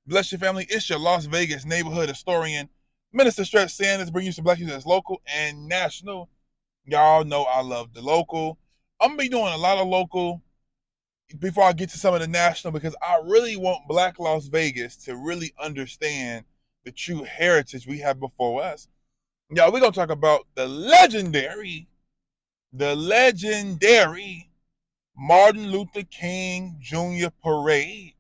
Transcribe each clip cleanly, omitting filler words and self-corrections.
Bless your family. It's your Las Vegas neighborhood historian, Minister Stretch Sanders, bringing you some black news that's local and national. Y'all know I love the local. I'm gonna be doing a lot of local before I get to some of the national because I really want Black Las Vegas to really understand the true heritage we have before us. Y'all, we're gonna talk about the legendary Martin Luther King Jr. Parade.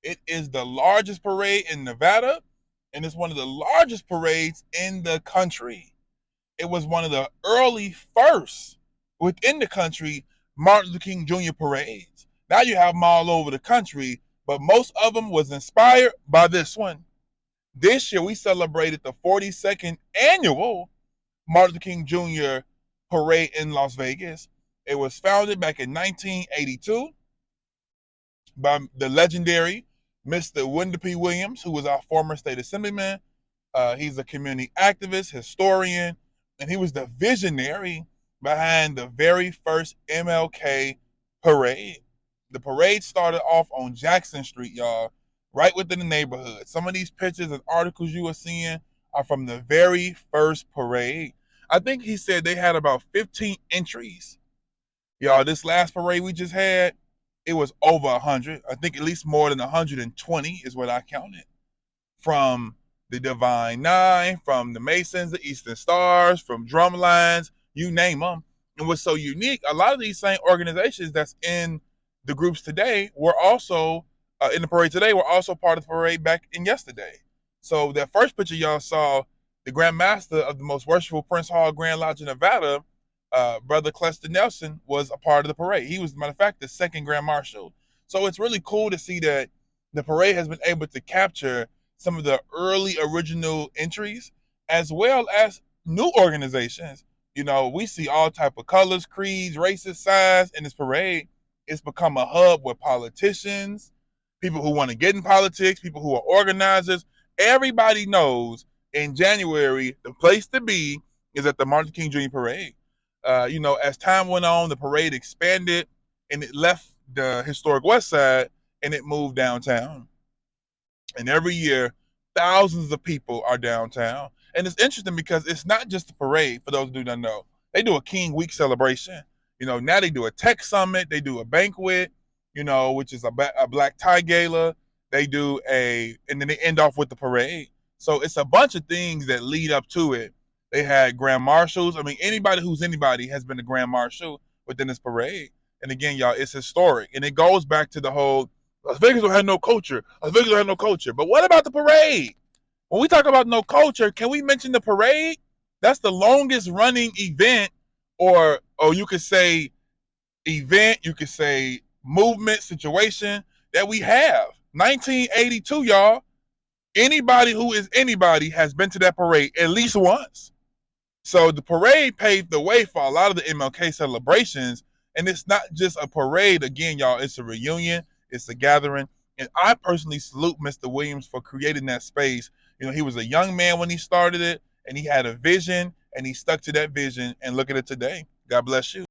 It is the largest parade in Nevada, and it's one of the largest parades in the country. It was one of the early first within the country Martin Luther King Jr. parades. Now you have them all over the country, but most of them was inspired by this one. This year we celebrated the 42nd annual Martin Luther King Jr. parade in Las Vegas. It was founded back in 1982 by the legendary Mr. Wendell P. Williams, who was our former state assemblyman. He's a community activist, historian, and he was the visionary behind the very first MLK parade. The parade started off on Jackson Street, y'all, right within the neighborhood. Some of these pictures and articles you are seeing are from the very first parade. I think he said they had about 15 entries. Y'all, this last parade we just had, it was over 100. I think at least more than 120 is what I counted. From the Divine Nine, from the Masons, the Eastern Stars, from Drumlines, you name them. And what's so unique, a lot of these same organizations that's in the groups today were also, in the parade today, were also part of the parade back in yesterday. So that first picture y'all saw, the Grand Master of the most worshipful Prince Hall Grand Lodge in Nevada, Brother Clester Nelson, was a part of the parade. He was, as a matter of fact, the second Grand Marshal. So it's really cool to see that the parade has been able to capture some of the early original entries, as well as new organizations. You know, we see all type of colors, creeds, races, signs in this parade. It's become a hub with politicians, people who want to get in politics, people who are organizers. Everybody knows in January, the place to be is at the Martin Luther King Jr. Parade. As time went on, the parade expanded and it left the historic West Side and it moved downtown. And every year, thousands of people are downtown. And it's interesting because it's not just a parade, for those who don't know. They do a King Week celebration. Now they do a tech summit, they do a banquet, which is a black tie gala. They do and then they end off with the parade. So it's a bunch of things that lead up to it. They had grand marshals. I mean, anybody who's anybody has been a grand marshal within this parade. And again, y'all, it's historic. And it goes back to the whole Las Vegas don't have no culture. Las Vegas don't have no culture. But what about the parade? When we talk about no culture, can we mention the parade? That's the longest running event, or you could say event, you could say movement, situation that we have. 1982, y'all. Anybody who is anybody has been to that parade at least once. So the parade paved the way for a lot of the MLK celebrations. And it's not just a parade. Again, y'all, it's a reunion. It's a gathering. And I personally salute Mr. Williams for creating that space. He was a young man when he started it, and he had a vision, and he stuck to that vision. And look at it today. God bless you.